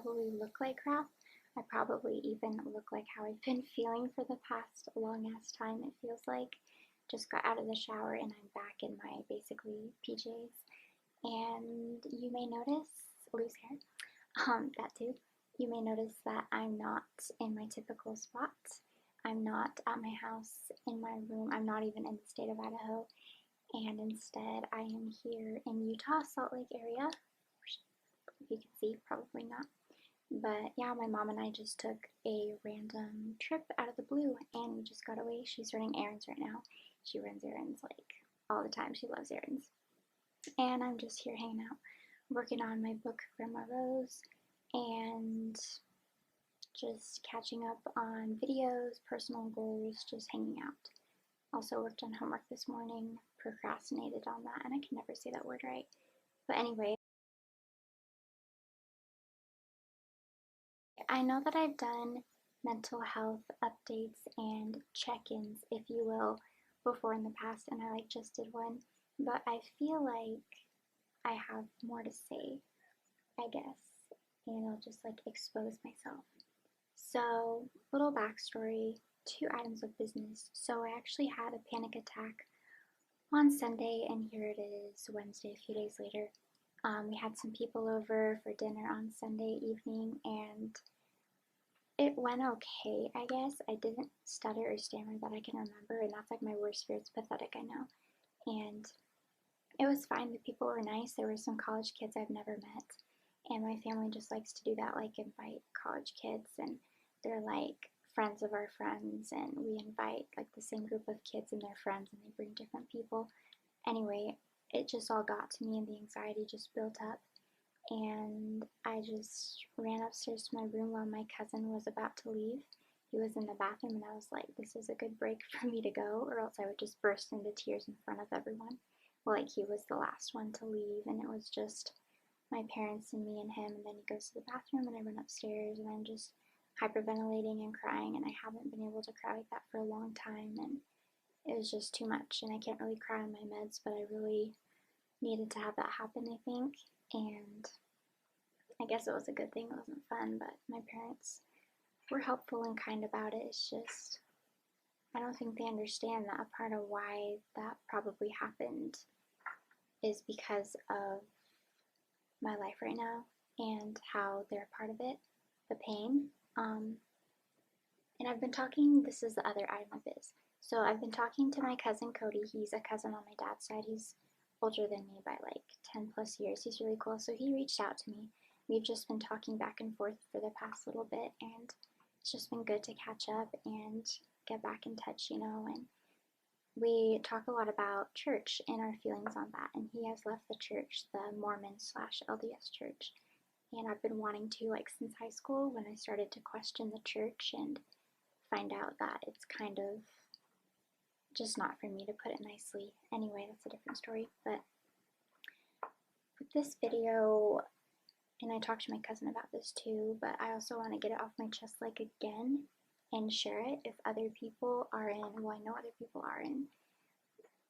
probably look like crap. I probably even look like how I've been feeling for the past long ass time, it feels like. Just got out of the shower and I'm back in my basically PJs. And you may notice loose hair. That too. You may notice that I'm not in my typical spot. I'm not at my house in my room. I'm not even in the state of Idaho. And instead, I am here in Utah, Salt Lake area. If you can see, probably not. But yeah, my mom and I just took a random trip out of the blue and we just got away. She's running errands right now. She runs errands like all the time. She loves errands. And I'm just here hanging out, working on my book, Grandma Rose, and just catching up on videos, personal goals, just hanging out. Also worked on homework this morning, procrastinated on that, and I can never say that word right. But anyway, I know that I've done mental health updates and check-ins, if you will, before in the past, and I like just did one, but I feel like I have more to say, I guess, and I'll just like expose myself. So, little backstory, 2 items of business. So, I actually had a panic attack on Sunday, and here it is Wednesday, a few days later. We had some people over for dinner on Sunday evening, and it went okay, I guess. I didn't stutter or stammer that I can remember, and that's like my worst fear. It's pathetic, I know. And it was fine. The people were nice. There were some college kids I've never met, and my family just likes to do that, like invite college kids, and they're like friends of our friends, and we invite like the same group of kids and their friends, and they bring different people. Anyway, it just all got to me, and the anxiety just built up, and I just ran upstairs to my room while my cousin was about to leave. He was in the bathroom, and I was like, this is a good break for me to go, or else I would just burst into tears in front of everyone. Well, like, he was the last one to leave, and it was just my parents and me and him, and then he goes to the bathroom, and I run upstairs, and I'm just hyperventilating and crying, and I haven't been able to cry like that for a long time, and it was just too much, and I can't really cry on my meds, but I really needed to have that happen, I think, and I guess it was a good thing. It wasn't fun, but my parents were helpful and kind about it. It's just, I don't think they understand that a part of why that probably happened is because of my life right now and how they're part of it, the pain. And I've been talking, this is the other item of this. So I've been talking to my cousin Cody. He's a cousin on my dad's side. He's older than me by like 10 plus years. He's really cool. So he reached out to me. We've just been talking back and forth for the past little bit, and it's just been good to catch up and get back in touch, you know. And we talk a lot about church and our feelings on that. And he has left the church, the Mormon slash LDS church. And I've been wanting to, like, since high school when I started to question the church and find out that it's kind of just not for me, to put it nicely. Anyway, that's a different story. But with this video, and I talked to my cousin about this too, but I also want to get it off my chest, like, again, and share it if other people are in, well, I know other people are in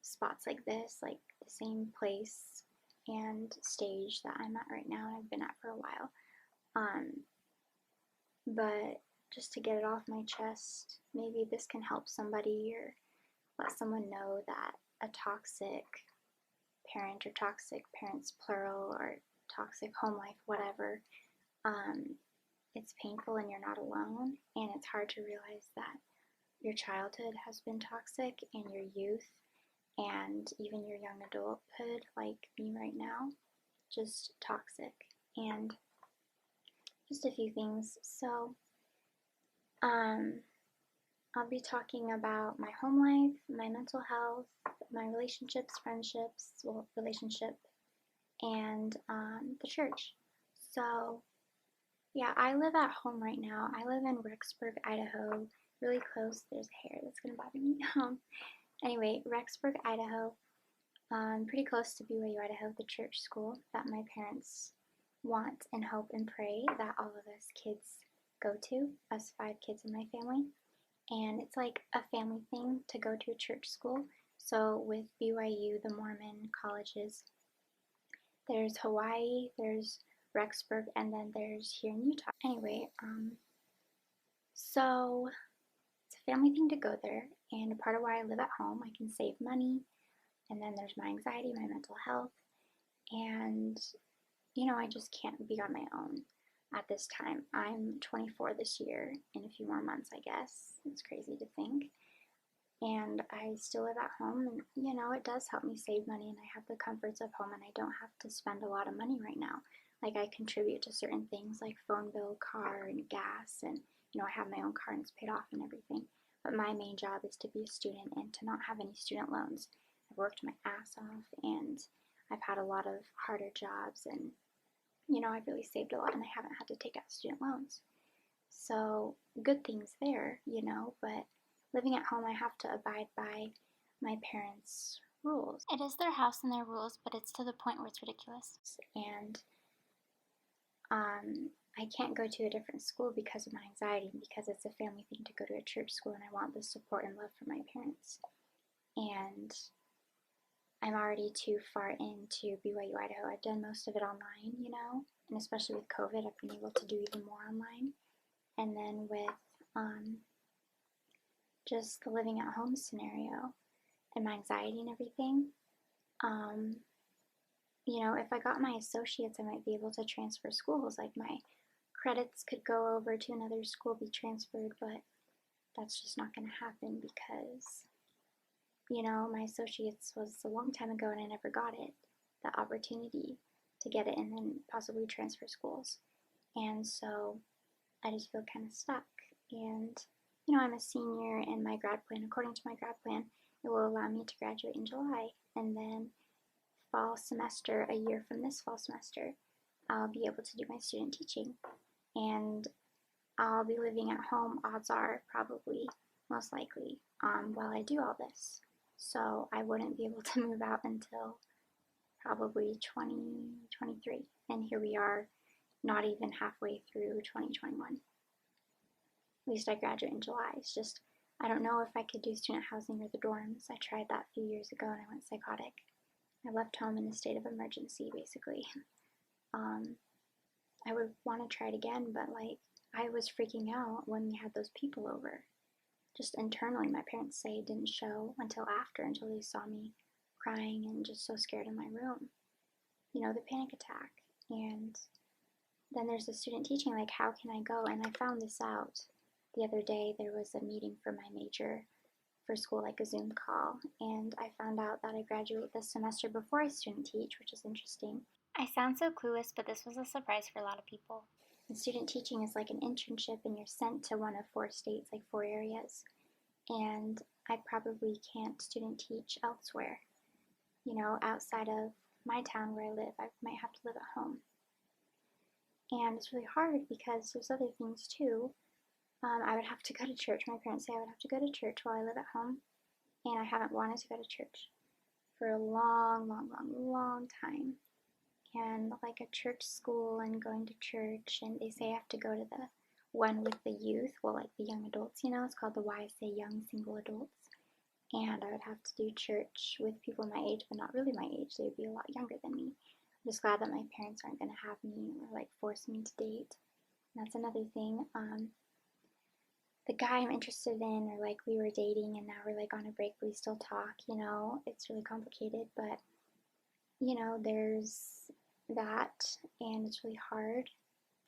spots like this, like the same place and stage that I'm at right now and I've been at for a while. But just to get it off my chest, maybe this can help somebody or let someone know that a toxic parent or toxic parents plural or toxic home life, whatever, it's painful and you're not alone, and it's hard to realize that your childhood has been toxic and your youth and even your young adulthood, like me right now, just toxic. And just a few things. So I'll be talking about my home life, my mental health, my relationships, friendships, well, relationship, and the church. So yeah, I live at home right now. I live in Rexburg, Idaho, really close. There's hair that's gonna bother me. Anyway, Rexburg, Idaho, pretty close to BYU, Idaho, the church school that my parents want and hope and pray that all of us kids go to, us 5 kids in my family. And it's like a family thing to go to a church school. So with BYU, the Mormon colleges, there's Hawaii, there's Rexburg, and then there's here in Utah. Anyway, so it's a family thing to go there, and a part of why I live at home, I can save money, and then there's my anxiety, my mental health, and I just can't be on my own at this time. I'm 24 this year, in a few more months, I guess. It's crazy to think. And I still live at home, and it does help me save money, and I have the comforts of home, and I don't have to spend a lot of money right now. Like, I contribute to certain things like phone bill, car, and gas, and I have my own car and it's paid off and everything. But my main job is to be a student and to not have any student loans. I've worked my ass off, and I've had a lot of harder jobs, and I've really saved a lot, and I haven't had to take out student loans. So good things there, but living at home, I have to abide by my parents' rules. It is their house and their rules, but it's to the point where it's ridiculous. And I can't go to a different school because of my anxiety, because it's a family thing to go to a church school, and I want the support and love from my parents. And I'm already too far into BYU, Idaho. I've done most of it online, and especially with COVID, I've been able to do even more online. And then with just the living at home scenario and my anxiety and everything, if I got my associates, I might be able to transfer schools. Like, my credits could go over to another school, be transferred, but that's just not going to happen because, my associates was a long time ago and I never got it, the opportunity to get it and then possibly transfer schools. And so I just feel kind of stuck. And, I'm a senior, and my grad plan, according to my grad plan, it will allow me to graduate in July, and then fall semester, a year from this fall semester, I'll be able to do my student teaching, and I'll be living at home, odds are, probably, most likely, while I do all this. So I wouldn't be able to move out until probably 2023, and here we are, not even halfway through 2021. At least I graduate in July. It's just, I don't know if I could do student housing or the dorms. I tried that a few years ago and I went psychotic. I left home in a state of emergency, basically. I would want to try it again, but I was freaking out when we had those people over. Just internally, my parents say it didn't show until they saw me crying and just so scared in my room. The panic attack. And then there's the student teaching, how can I go? And I found this out the other day. There was a meeting for my major for school, a Zoom call, and I found out that I graduate this semester before I student teach, which is interesting. I sound so clueless, but this was a surprise for a lot of people. And student teaching is like an internship, and you're sent to one of 4 states, 4 areas, and I probably can't student teach elsewhere. Outside of my town where I live, I might have to live at home. And it's really hard because there's other things too. I would have to go to church. My parents say I would have to go to church while I live at home, and I haven't wanted to go to church for a long, long, long, long time. And a church school and going to church, and they say I have to go to the one with the youth, the young adults, it's called the YSA Young Single Adults. And I would have to do church with people my age, but not really my age. They would be a lot younger than me. I'm just glad that my parents aren't going to have me or force me to date. And that's another thing. The guy I'm interested in, or we were dating and now we're on a break, but we still talk, it's really complicated, but there's that, and it's really hard.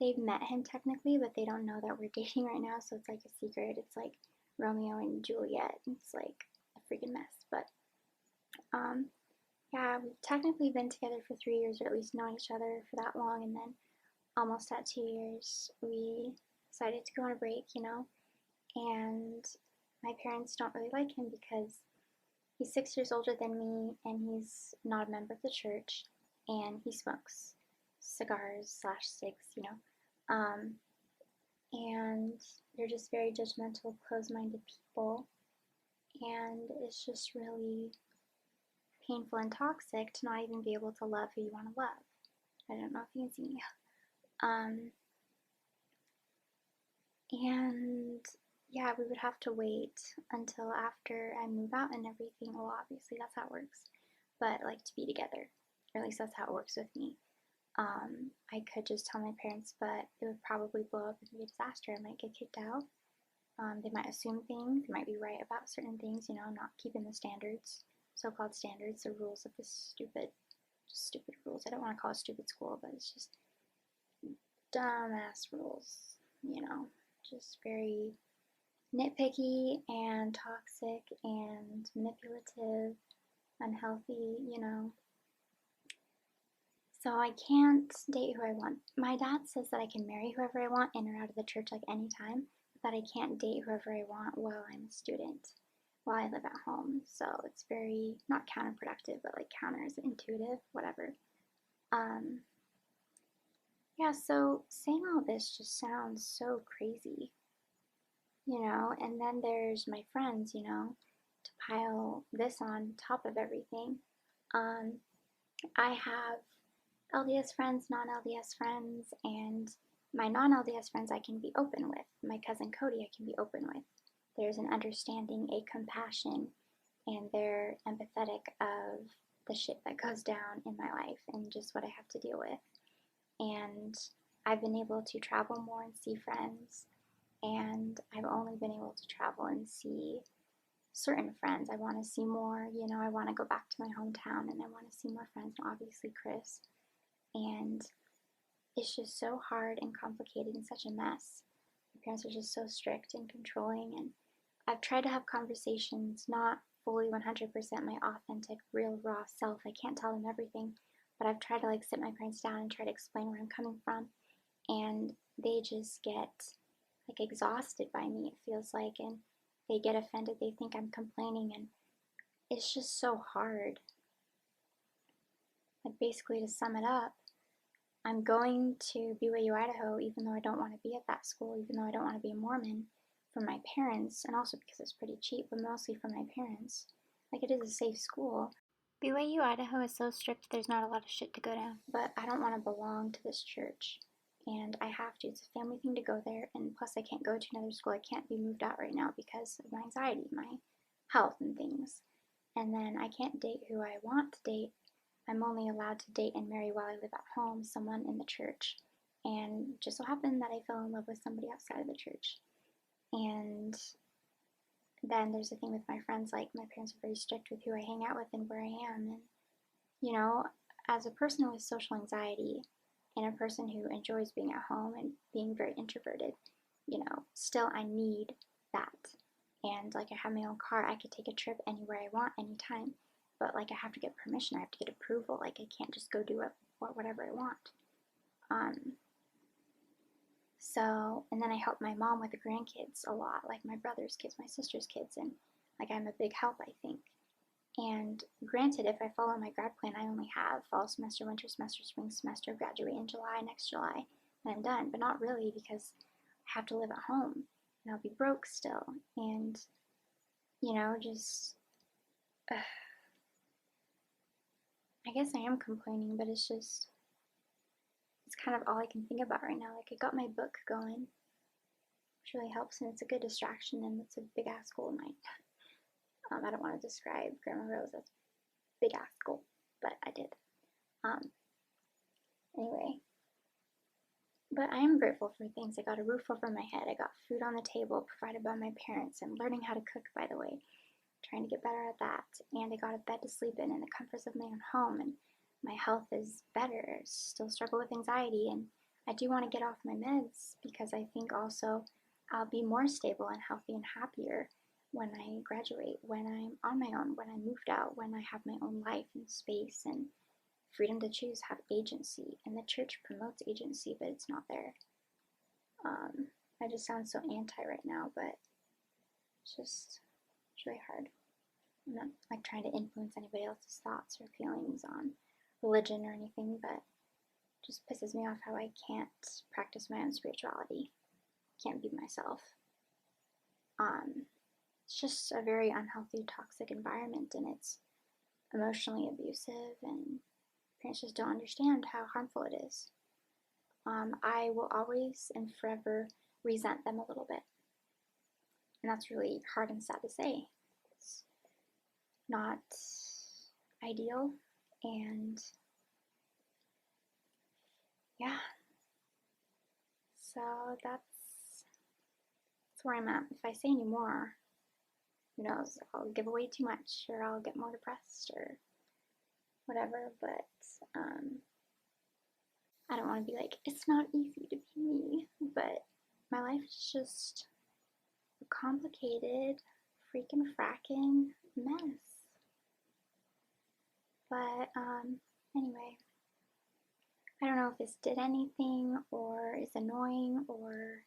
They've met him technically, but they don't know that we're dating right now, so it's a secret. It's Romeo and Juliet. It's a freaking mess, but yeah, we've technically been together for 3 years, or at least known each other for that long, and then almost at 2 years, we decided to go on a break, and my parents don't really like him because he's 6 years older than me, and he's not a member of the church, and he smokes cigars / cigs, and they're just very judgmental, closed-minded people, and it's just really painful and toxic to not even be able to love who you want to love. I don't know if you can see me. And yeah, we would have to wait until after I move out and everything. Well, obviously that's how it works, but to be together, or at least that's how it works with me. I could just tell my parents, but it would probably blow up and be a disaster. I might get kicked out. They might assume things. They might be right about certain things, not keeping the standards, so-called standards, the rules of this stupid rules. I don't want to call it stupid school, but it's just dumbass rules, just very nitpicky and toxic and manipulative, unhealthy. So I can't date who I want. My dad says that I can marry whoever I want in or out of the church like anytime, but that I can't date whoever I want while I'm a student, while I live at home. So it's very, not counterproductive, but like counterintuitive, whatever. Um, yeah, so saying all this just sounds so crazy, and then there's my friends, to pile this on top of everything. Um, I have LDS friends, non-LDS friends, and my non-LDS friends I can be open with. My cousin Cody I can be open with. There's an understanding, a compassion, and they're empathetic of the shit that goes down in my life and just what I have to deal with. And I've been able to travel more and see friends, and I've only been able to travel and see certain friends. I want to see more, I want to go back to my hometown and I want to see more friends, and obviously Chris. And it's just so hard and complicated and such a mess. My parents are just so strict and controlling, and I've tried to have conversations, not fully 100% my authentic, real, raw self. I can't tell them everything, but I've tried to sit my parents down and try to explain where I'm coming from, and they just get exhausted by me, it feels like, and they get offended. They think I'm complaining, and it's just so hard. Basically, to sum it up, I'm going to BYU, Idaho, even though I don't want to be at that school, even though I don't want to be a Mormon, for my parents, and also because it's pretty cheap, but mostly for my parents. It is a safe school. BYU, Idaho is so strict there's not a lot of shit to go down, but I don't want to belong to this church, and I have to. It's a family thing to go there, and plus I can't go to another school. I can't be moved out right now because of my anxiety, my health, and things. And then I can't date who I want to date. I'm only allowed to date and marry while I live at home, someone in the church. And it just so happened that I fell in love with somebody outside of the church. And then there's the thing with my friends, my parents are very strict with who I hang out with and where I am. And, as a person with social anxiety and a person who enjoys being at home and being very introverted, still I need that. And I have my own car, I could take a trip anywhere I want, anytime. But I have to get permission, I have to get approval. I can't just go do whatever I want. So, and then I help my mom with the grandkids a lot, my brother's kids, my sister's kids, and I'm a big help, I think. And granted, if I follow my grad plan, I only have fall semester, winter semester, spring semester, graduate in July, next July, and I'm done. But not really, because I have to live at home, and I'll be broke still. And, just, I guess I am complaining, but it's kind of all I can think about right now. I got my book going, which really helps, and it's a good distraction, and it's a big ass goal of mine. I don't want to describe Grandma Rose as big ass goal, but I did. Anyway, but I am grateful for things. I got a roof over my head. I got food on the table provided by my parents. I'm learning how to cook, by the way, trying to get better at that. And I got a bed to sleep in the comforts of my own home, and my health is better. Still struggle with anxiety, and I do want to get off my meds because I think also I'll be more stable and healthy and happier when I graduate, when I'm on my own, when I moved out, when I have my own life and space and freedom to choose, have agency. And the church promotes agency, but it's not there. I just sound so anti right now, but it's really hard. I'm not trying to influence anybody else's thoughts or feelings on religion or anything, but it just pisses me off how I can't practice my own spirituality. Can't be myself. It's just a very unhealthy, toxic environment, and it's emotionally abusive, and parents just don't understand how harmful it is. I will always and forever resent them a little bit, and that's really hard and sad to say. It's not ideal, and yeah, so that's where I'm at. If I say any more, who knows, I'll give away too much, or I'll get more depressed, or whatever, but I don't want to be like, it's not easy to be me, but my life is just a complicated, freaking fracking mess. But anyway, I don't know if this did anything or is annoying, or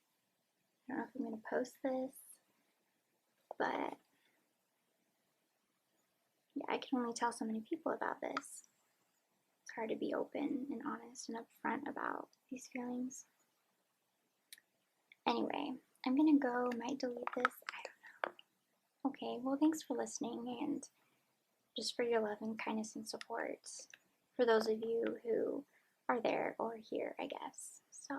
I don't know if I'm going to post this, but yeah, I can only tell so many people about this. It's hard to be open and honest and upfront about these feelings. Anyway, I'm gonna go, might delete this, I don't know. Okay, well, thanks for listening and just for your love and kindness and support for those of you who are there or here, I guess. So,